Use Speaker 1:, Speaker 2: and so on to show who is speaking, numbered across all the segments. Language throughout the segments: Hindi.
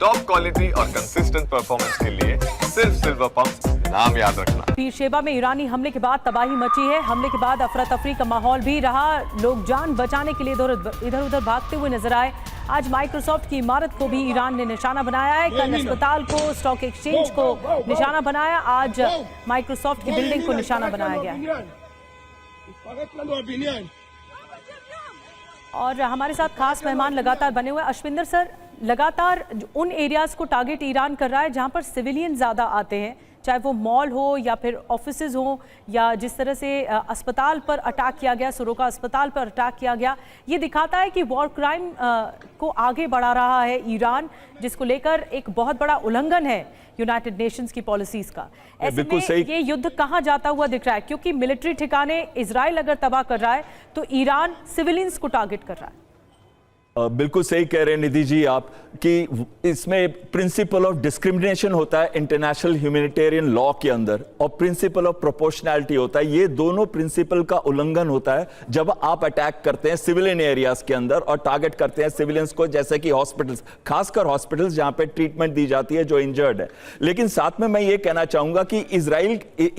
Speaker 1: टॉप क्वालिटी और कंसिस्टेंट परफॉर्मेंस के लिए सिर्फ सिल्वर पंप नाम याद रखना।
Speaker 2: पीरशेबा में ईरानी हमले के बाद तबाही मची है। हमले के बाद अफरा तफरी का माहौल भी रहा। लोग जान बचाने के लिए इधर उधर भागते हुए नजर आए। आज माइक्रोसॉफ्ट की इमारत को भी ईरान ने निशाना बनाया है। कल अस्पताल को, स्टॉक एक्सचेंज को निशाना बनाया। आज माइक्रोसॉफ्ट की बिल्डिंग को निशाना बनाया गया। और हमारे साथ खास मेहमान लगातार बने हुए। अश्विंदर सर, लगातार उन एरियाज को टारगेट ईरान कर रहा है जहां पर सिविलियन ज्यादा आते हैं, चाहे वो मॉल हो या फिर ऑफिसेज हो, या जिस तरह से अस्पताल पर अटैक किया गया, सरोका अस्पताल पर अटैक किया गया। ये दिखाता है कि वॉर क्राइम को आगे बढ़ा रहा है ईरान, जिसको लेकर एक बहुत बड़ा उल्लंघन है यूनाइटेड नेशंस की पॉलिसीज का। ऐसे में ये युद्ध कहाँ जाता हुआ दिख रहा है? क्योंकि मिलिट्री ठिकाने इजराइल अगर तबाह कर रहा है तो ईरान सिविलियंस को टारगेट कर रहा है।
Speaker 3: बिल्कुल सही कह रहे हैं निधि जी आप कि इसमें प्रिंसिपल ऑफ डिस्क्रिमिनेशन होता है इंटरनेशनल ह्यूमैनिटेरियन लॉ के अंदर, और प्रिंसिपल ऑफ प्रोपोर्शनैलिटी होता है। ये दोनों प्रिंसिपल का उल्लंघन होता है जब आप अटैक करते हैं सिविलियन एरियाज के अंदर और टारगेट करते हैं सिविलियंस को, जैसे कि हॉस्पिटल्स, खासकर हॉस्पिटल्स जहां पे ट्रीटमेंट दी जाती है जो इंजर्ड है। लेकिन साथ में मैं ये कहना चाहूंगा कि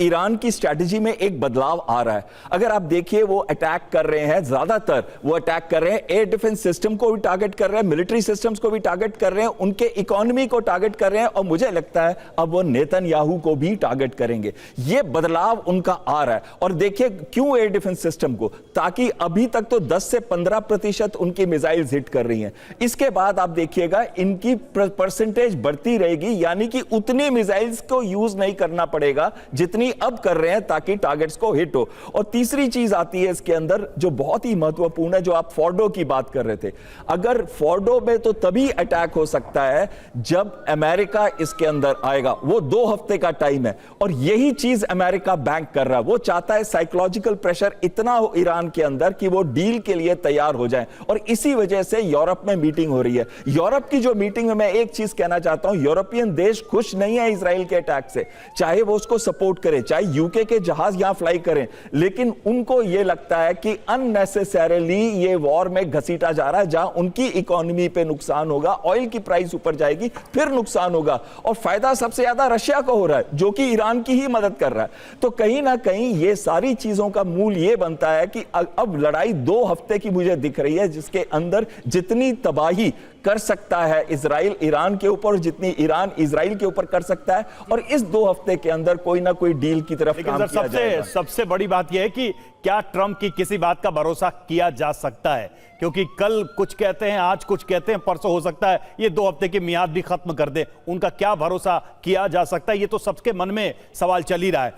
Speaker 3: ईरान की स्ट्रैटेजी में एक बदलाव आ रहा है। अगर आप देखिए, वो अटैक कर रहे हैं, ज्यादातर वो अटैक कर रहे हैं एयर डिफेंस सिस्टम को भी टारगेट कर रहे हैं, मिलिट्री सिस्टम्स को भी टारगेट कर रहे हैं, उनके इकोनॉमी को टारगेट कर रहे हैं, और मुझे लगता है अब वो नेतन्याहू को भी टारगेट करेंगे। ये बदलाव उनका आ रहा है। और देखिए क्यों एयर डिफेंस सिस्टम को, ताकि अभी तक तो 10 से 15% उनकी मिसाइल्स हिट कर रही हैं। इसके बाद आप देखिएगा इनकी परसेंटेज बढ़ती रहेगी, यानी कि उतनी मिसाइल्स को यूज नहीं करना पड़ेगा जितनी अब कर रहे हैं, ताकि टारगेट्स को हिट हो। और तीसरी चीज आती है इसके अंदर जो बहुत ही महत्वपूर्ण है, जो आप फोर्डो की बात कर रहे थे। अगर फोर्डो में तो तभी अटैक हो सकता है जब अमेरिका इसके अंदर आएगा। वो 2 हफ्ते का टाइम है, और यही चीज अमेरिका बैंक कर रहा है। वो चाहता है साइकोलॉजिकल प्रेशर इतना हो ईरान के अंदर कि वो डील के लिए तैयार हो जाए, और इसी वजह से यूरोप में मीटिंग हो रही है। यूरोप की जो मीटिंग में मैं एक चीज कहना चाहता हूं, यूरोपियन देश खुश नहीं है इजराइल के अटैक से, चाहे वो उसको सपोर्ट करें, चाहे यूके के जहाज यहां फ्लाई करें, लेकिन उनको यह लगता है कि अननेसेसरीली ये वॉर में घसीटा जा रहा है, जहां उनकी इकोनॉमी पे नुकसान होगा, ऑयल की प्राइस ऊपर जाएगी, फिर नुकसान होगा, और फायदा सबसे ज्यादा रशिया को हो रहा है जो कि ईरान की ही मदद कर रहा है। तो कहीं ना कहीं ये सारी चीजों का मूल ये बनता है कि अब लड़ाई 2 हफ्ते की मुझे दिख रही है, जिसके अंदर जितनी तबाही कर सकता है इजराइल ईरान के ऊपर, जितनी ईरान इजराइल के ऊपर कर सकता है, और इस 2 हफ्ते के अंदर कोई ना कोई डील की तरफ काम किया जाएगा।
Speaker 4: सबसे बड़ी बात यह है कि क्या ट्रंप की किसी बात का भरोसा किया जा सकता है? क्योंकि कल कुछ कहते हैं, आज कुछ कहते हैं, परसों हो सकता है ये 2 हफ्ते की मियाद भी खत्म कर दे। उनका क्या भरोसा किया जा सकता है, ये तो सबके मन में सवाल चल ही रहा है।